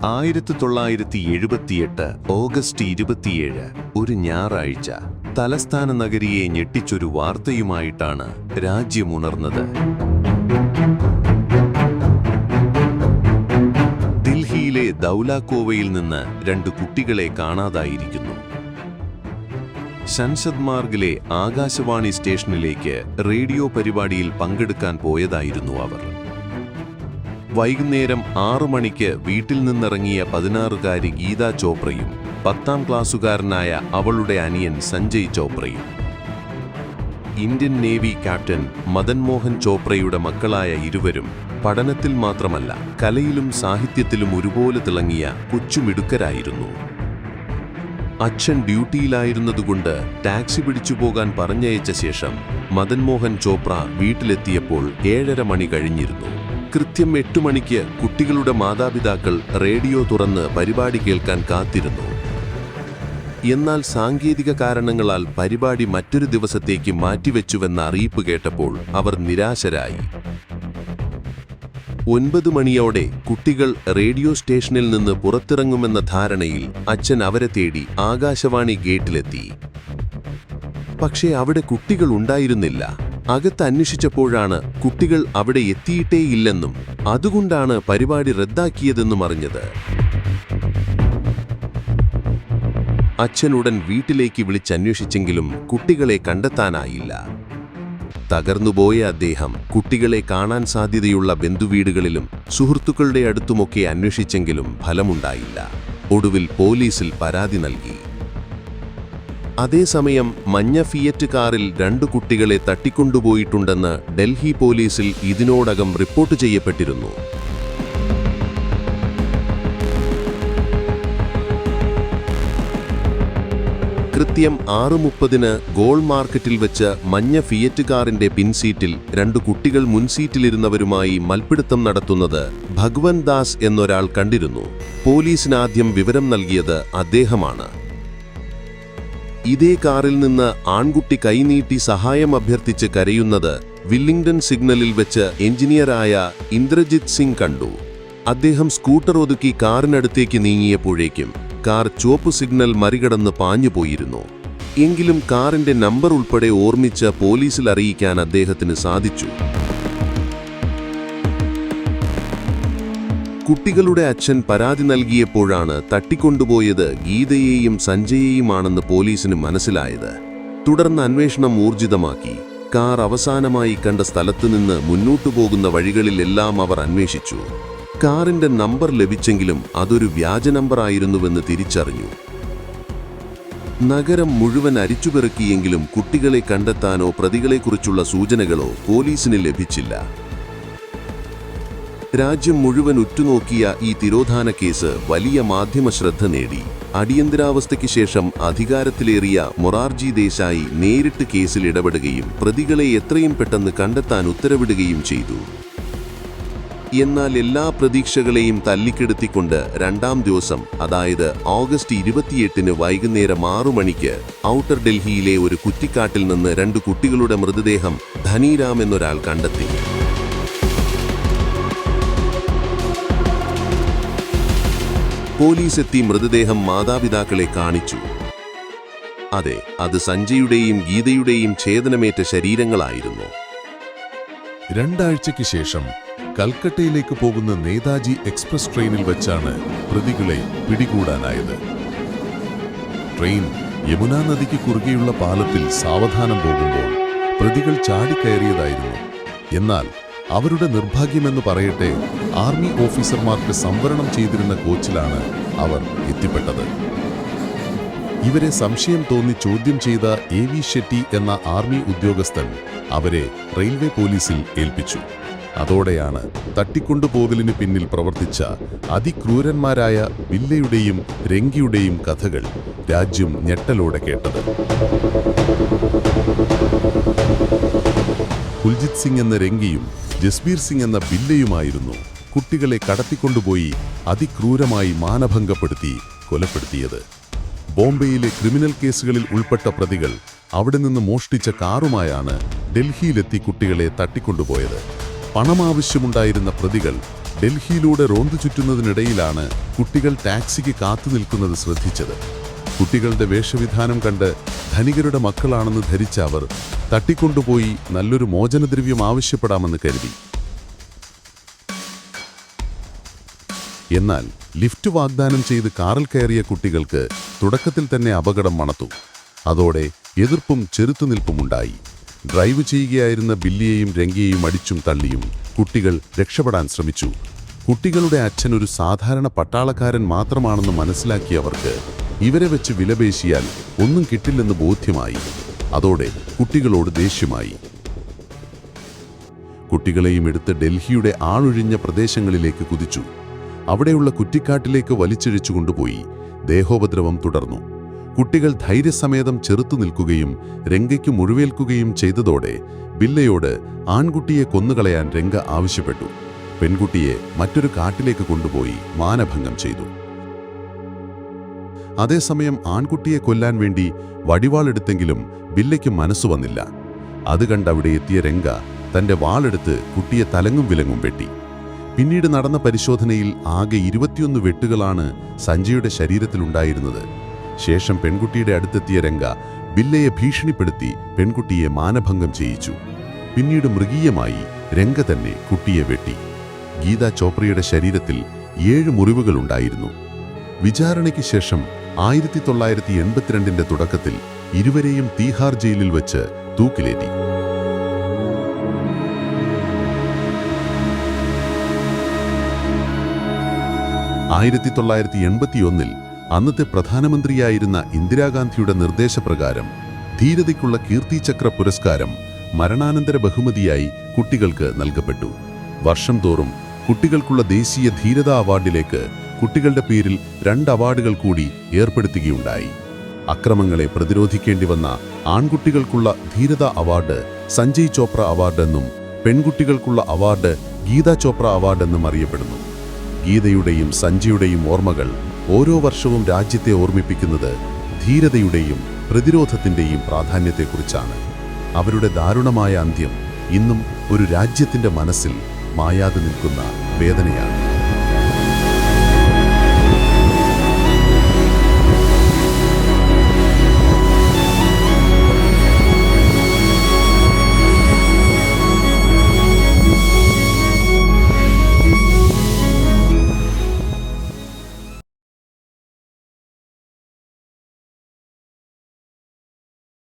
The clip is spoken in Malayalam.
1978 ഓഗസ്റ്റ് 27 ഒരു ഞായറാഴ്ച തലസ്ഥാന നഗരിയെ ഞെട്ടിച്ചൊരു വാർത്തയുമായിട്ടാണ് രാജ്യമുണർന്നത്. ദില്ലിയിലെ ദൗലാകോവയിൽ നിന്ന് 2 കുട്ടികളെ കാണാതായിരിക്കുന്നു. സൻസദ് മാർഗിലെ ആകാശവാണി സ്റ്റേഷനിലേക്ക് റേഡിയോ പരിപാടിയിൽ പങ്കെടുക്കാൻ പോയതായിരുന്നു അവർ. വൈകുന്നേരം 6 മണിക്ക് വീട്ടിൽ നിന്നിറങ്ങിയ 16-കാരി ഗീത ചോപ്രയും 10ാം ക്ലാസ്സുകാരനായ അവളുടെ അനിയൻ സഞ്ജയ് ചോപ്രയും Indian navy captain Madan Mohan ചോപ്രയുടെ മക്കളായ ഇരുവരും പഠനത്തിൽ മാത്രമല്ല കലയിലും സാഹിത്യത്തിലും ഒരുപോലെ തിളങ്ങിയ കൊച്ചുമിടുക്കരായിരുന്നു. അച്ഛൻ ഡ്യൂട്ടിയിലായിരുന്നതുകൊണ്ട് ടാക്സി പിടിച്ചു പോകാൻ പറഞ്ഞയച്ച ശേഷം മദൻ മോഹൻ ചോപ്ര വീട്ടിലെത്തിയപ്പോൾ 7:30 മണി കഴിഞ്ഞിരുന്നു. കൃത്യം 8 മണിക്ക് കുട്ടികളുടെ മാതാപിതാക്കൾ റേഡിയോ തുറന്ന് പരിപാടി കേൾക്കാൻ കാത്തിരുന്നു. എന്നാൽ സാങ്കേതിക കാരണങ്ങളാൽ പരിപാടി മറ്റൊരു ദിവസത്തേക്ക് മാറ്റിവെച്ചുവെന്ന അറിയിപ്പ് കേട്ടപ്പോൾ അവർ നിരാശരായി. 9 മണിയോടെ കുട്ടികൾ റേഡിയോ സ്റ്റേഷനിൽ നിന്ന് പുറത്തിറങ്ങുമെന്ന ധാരണയിൽ അച്ഛൻ അവരെ തേടി ആകാശവാണി ഗേറ്റിലെത്തി. പക്ഷേ അവിടെ കുട്ടികൾ ഉണ്ടായിരുന്നില്ല. അകത്ത് അന്വേഷിച്ചപ്പോഴാണ് കുട്ടികൾ അവിടെ എത്തിയിട്ടേയില്ലെന്നും അതുകൊണ്ടാണ് പരിപാടി റദ്ദാക്കിയതെന്നും അറിഞ്ഞത്. അച്ഛനുടൻ വീട്ടിലേക്ക് വിളിച്ചന്വേഷിച്ചെങ്കിലും കുട്ടികളെ കണ്ടെത്താനായില്ല. തകർന്നുപോയ അദ്ദേഹം കുട്ടികളെ കാണാൻ സാധ്യതയുള്ള ബന്ധുവീടുകളിലും സുഹൃത്തുക്കളുടെ അടുത്തുമൊക്കെ അന്വേഷിച്ചെങ്കിലും ഫലമുണ്ടായില്ല. ഒടുവിൽ പോലീസിൽ പരാതി നൽകി. അതേസമയം മഞ്ഞ ഫിയറ്റ് കാറിൽ 2 കുട്ടികളെ തട്ടിക്കൊണ്ടുപോയിട്ടുണ്ടെന്ന് ഡൽഹി പോലീസിൽ ഇതിനോടകം റിപ്പോർട്ട് ചെയ്യപ്പെട്ടിരുന്നു. കൃത്യം 6:30 ഗോൾ മാർക്കറ്റിൽ വെച്ച് മഞ്ഞ ഫിയറ്റ് കാറിന്റെ പിൻസീറ്റിൽ 2 കുട്ടികൾ മുൻസീറ്റിലിരുന്നവരുമായി മൽപ്പിടുത്തം നടത്തുന്നത് ഭഗവന്ത് ദാസ് എന്നൊരാൾ കണ്ടിരുന്നു. പോലീസിനാദ്യം വിവരം നൽകിയത് അദ്ദേഹമാണ്. ഇതേ കാറിൽ നിന്ന് ആൺകുട്ടി കൈനീട്ടി സഹായം അഭ്യർത്ഥിച്ച് കരയുന്നത് വില്ലിംഗ്ടൺ സിഗ്നലിൽ വെച്ച് എഞ്ചിനീയറായ ഇന്ദ്രജിത് സിംഗ് കണ്ടു. അദ്ദേഹം സ്കൂട്ടർ ഒതുക്കി കാറിനടുത്തേക്ക് നീങ്ങിയപ്പോഴേക്കും കാർ ചുവപ്പ് സിഗ്നൽ മറികടന്ന് പാഞ്ഞുപോയിരുന്നു. എങ്കിലും കാറിന്റെ നമ്പർ ഉൾപ്പെടെ ഓർമ്മിച്ച് പോലീസിൽ അറിയിക്കാൻ അദ്ദേഹത്തിന് സാധിച്ചു. കുട്ടികളുടെ അച്ഛൻ പരാതി നൽകിയപ്പോഴാണ് തട്ടിക്കൊണ്ടുപോയത് ഗീതയെയും സഞ്ജയെയുമാണെന്ന് പോലീസിന് മനസ്സിലായത്. തുടർന്ന് അന്വേഷണം ഊർജിതമാക്കി. കാർ അവസാനമായി കണ്ട സ്ഥലത്തുനിന്ന് മുന്നോട്ടു പോകുന്ന വഴികളിലെല്ലാം അവർ അന്വേഷിച്ചു. കാറിന്റെ നമ്പർ ലഭിച്ചെങ്കിലും അതൊരു വ്യാജ നമ്പറായിരുന്നുവെന്ന് തിരിച്ചറിഞ്ഞു. നഗരം മുഴുവൻ അരിച്ചുപെറുക്കിയെങ്കിലും കുട്ടികളെ കണ്ടെത്താനോ പ്രതികളെക്കുറിച്ചുള്ള സൂചനകളോ പോലീസിന് ലഭിച്ചില്ല. രാജ്യം മുഴുവൻ ഉറ്റുനോക്കിയ ഈ തിരോധാന കേസ് വലിയ മാധ്യമ ശ്രദ്ധ നേടി. അടിയന്തരാവസ്ഥയ്ക്ക് ശേഷം അധികാരത്തിലേറിയ മൊറാർജി ദേശായി നേരിട്ട് കേസിൽ ഇടപെടുകയും പ്രതികളെ എത്രയും പെട്ടെന്ന് കണ്ടെത്താൻ ഉത്തരവിടുകയും ചെയ്തു. എന്നാൽ എല്ലാ പ്രതീക്ഷകളെയും തല്ലിക്കെടുത്തിക്കൊണ്ട് 2ാം ദിവസം, അതായത് ഓഗസ്റ്റ് 28 വൈകുന്നേരം 6 മണിക്ക് ഔട്ടർ ഡൽഹിയിലെ ഒരു കുറ്റിക്കാട്ടിൽ നിന്ന് 2 കുട്ടികളുടെ മൃതദേഹം ധനിറാം എന്നൊരാൾ കണ്ടെത്തി. പോലീസ് എത്തി മൃതദേഹം മാതാപിതാക്കളെ കാണിച്ചു. അതെ, അത് സഞ്ജയുടെയും ഗീതയുടെയും ഛേദനമേറ്റ ശരീരങ്ങളായിരുന്നു. 2 ആഴ്ചയ്ക്ക് ശേഷം കൽക്കട്ടയിലേക്ക് പോകുന്ന നേതാജി എക്സ്പ്രസ് ട്രെയിനിൽ വെച്ചാണ് പ്രതികളെ പിടികൂടാനായത്. ട്രെയിൻ യമുനാ നദിക്ക് കുറുകെയുള്ള പാലത്തിൽ സാവധാനം പോകുമ്പോൾ പ്രതികൾ ചാടിക്കയറിയതായിരുന്നു. എന്നാൽ അവരുടെ നിർഭാഗ്യമെന്ന് പറയട്ടെ, ആർമി ഓഫീസർമാർക്ക് സംവരണം ചെയ്തിരുന്ന കോച്ചിലാണ് അവർ എത്തിപ്പെട്ടത്. ഇവരെ സംശയം തോന്നി ചോദ്യം ചെയ്ത AV ഷെട്ടി എന്ന ആർമി ഉദ്യോഗസ്ഥൻ അവരെ റെയിൽവേ പോലീസിൽ ഏൽപ്പിച്ചു. അതോടെയാണ് തട്ടിക്കൊണ്ടുപോകലിന് പിന്നിൽ പ്രവർത്തിച്ച അതിക്രൂരന്മാരായ ബില്ലയുടെയും രംഗിയുടെയും കഥകൾ രാജ്യം ഞെട്ടലോടെ കേട്ടത്. കുൽജിത് സിംഗ് എന്ന രംഗിയും ജസ്ബീർ സിംഗ് എന്ന ബില്ലയുമായിരുന്നു കുട്ടികളെ കടത്തിക്കൊണ്ടുപോയി അതിക്രൂരമായി മാനഭംഗപ്പെടുത്തി കൊലപ്പെടുത്തിയത്. ബോംബെയിലെ ക്രിമിനൽ കേസുകളിൽ ഉൾപ്പെട്ട പ്രതികൾ അവിടെ നിന്ന് മോഷ്ടിച്ച കാറുമായാണ് ഡൽഹിയിലെത്തി കുട്ടികളെ തട്ടിക്കൊണ്ടുപോയത്. പണമാവശ്യമുണ്ടായിരുന്ന പ്രതികൾ ഡൽഹിയിലൂടെ റോന്തു ചുറ്റുന്നതിനിടയിലാണ് കുട്ടികൾ ടാക്സിക്ക് കാത്തുനിൽക്കുന്നത് ശ്രദ്ധിച്ചത്. കുട്ടികളുടെ വേഷവിധാനം കണ്ട് ധനികരുടെ മക്കളാണെന്ന് ധരിച്ച അവർ തട്ടിക്കൊണ്ടുപോയി നല്ലൊരു മോചനദ്രവ്യം ആവശ്യപ്പെടാമെന്ന് കരുതി. എന്നാൽ ലിഫ്റ്റ് വാഗ്ദാനം ചെയ്ത് കാറിൽ കയറിയ കുട്ടികൾക്ക് തുടക്കത്തിൽ തന്നെ അപകടം മണത്തു. അതോടെ എതിർപ്പും ചെറുത്തുനിൽപ്പുമുണ്ടായി. ഡ്രൈവ് ചെയ്യുകയായിരുന്ന ബില്ലിയെയും രംഗയെയും അടിച്ചും തള്ളിയും കുട്ടികൾ രക്ഷപ്പെടാൻ ശ്രമിച്ചു. കുട്ടികളുടെ അച്ഛൻ ഒരു സാധാരണ പട്ടാളക്കാരൻ മാത്രമാണെന്ന് മനസ്സിലാക്കിയവർക്ക് ഇവരെ വെച്ച് വിലപേശിയാൽ ഒന്നും കിട്ടില്ലെന്ന് ബോധ്യമായി. അതോടെ കുട്ടികളോട് ദേഷ്യമായി. കുട്ടികളെയും എടുത്ത് ഡൽഹിയുടെ ആളൊഴിഞ്ഞ പ്രദേശങ്ങളിലേക്ക് കുതിച്ചു. അവിടെയുള്ള കുറ്റിക്കാട്ടിലേക്ക് വലിച്ചിഴച്ചു കൊണ്ടുപോയി. ദേഹോപദ്രവം തുടർന്നു. കുട്ടികൾ ധൈര്യസമേതം ചെറുത്തു നിൽക്കുകയും രംഗയ്ക്ക് മുറിവേൽക്കുകയും ചെയ്തതോടെ ബില്ലയോട് ആൺകുട്ടിയെ കൊന്നുകളയാൻ രംഗ ആവശ്യപ്പെട്ടു. പെൺകുട്ടിയെ മറ്റൊരു കാട്ടിലേക്ക് കൊണ്ടുപോയി മാനഭംഗം ചെയ്തു. അതേസമയം ആൺകുട്ടിയെ കൊല്ലാൻ വേണ്ടി വടിവാളെടുത്തെങ്കിലും ബില്ലയ്ക്ക് മനസ്സു വന്നില്ല. അത് കണ്ടവിടെ എത്തിയ രംഗ തന്റെ വാളെടുത്ത് കുട്ടിയെ തലങ്ങും വിലങ്ങും വെട്ടി. പിന്നീട് നടന്ന പരിശോധനയിൽ ആകെ 21 വെട്ടുകളാണ് സഞ്ജയുടെ ശരീരത്തിലുണ്ടായിരുന്നത്. ശേഷം പെൺകുട്ടിയുടെ അടുത്തെത്തിയ രംഗ ബില്ലയെ ഭീഷണിപ്പെടുത്തി പെൺകുട്ടിയെ മാനഭംഗം ചെയ്യിച്ചു. പിന്നീട് മൃഗീയമായി രംഗ തന്നെ കുട്ടിയെ വെട്ടി. ഗീത ചോപ്രയുടെ ശരീരത്തിൽ 7 മുറിവുകളുണ്ടായിരുന്നു. വിചാരണയ്ക്ക് ശേഷം 1982 തുടക്കത്തിൽ ഇരുവരെയും തീഹാർ ജയിലിൽ വെച്ച് തൂക്കിലേറ്റി. 1981 അന്നത്തെ പ്രധാനമന്ത്രിയായിരുന്ന ഇന്ദിരാഗാന്ധിയുടെ നിർദ്ദേശപ്രകാരം ധീരതയ്ക്കുള്ള കീർത്തിചക്ര പുരസ്കാരം മരണാനന്തര ബഹുമതിയായി കുട്ടികൾക്ക് നൽകപ്പെട്ടു. വർഷം തോറും കുട്ടികൾക്കുള്ള ദേശീയ ധീരതാ അവാർഡിലേക്ക് കുട്ടികളുടെ പേരിൽ 2 അവാർഡുകൾ കൂടി ഏർപ്പെടുത്തുകയുണ്ടായി. അക്രമങ്ങളെ പ്രതിരോധിക്കേണ്ടി വന്ന ആൺകുട്ടികൾക്കുള്ള ധീരതാ അവാർഡ് സഞ്ജയ് ചോപ്ര അവാർഡ് എന്നും പെൺകുട്ടികൾക്കുള്ള അവാർഡ് ഗീത ചോപ്ര അവാർഡ് എന്നും അറിയപ്പെടുന്നു. ഗീതയുടെയും സഞ്ജയുടെയും ഓർമ്മകൾ ഓരോ വർഷവും രാജ്യത്തെ ഓർമ്മിപ്പിക്കുന്നത് ധീരതയുടെയും പ്രതിരോധത്തിൻ്റെയും പ്രാധാന്യത്തെക്കുറിച്ചാണ്. അവരുടെ ദാരുണമായ അന്ത്യം ഇന്നും ഒരു രാജ്യത്തിൻ്റെ മനസ്സിൽ മായാതെ നിൽക്കുന്ന വേദനയാണ്.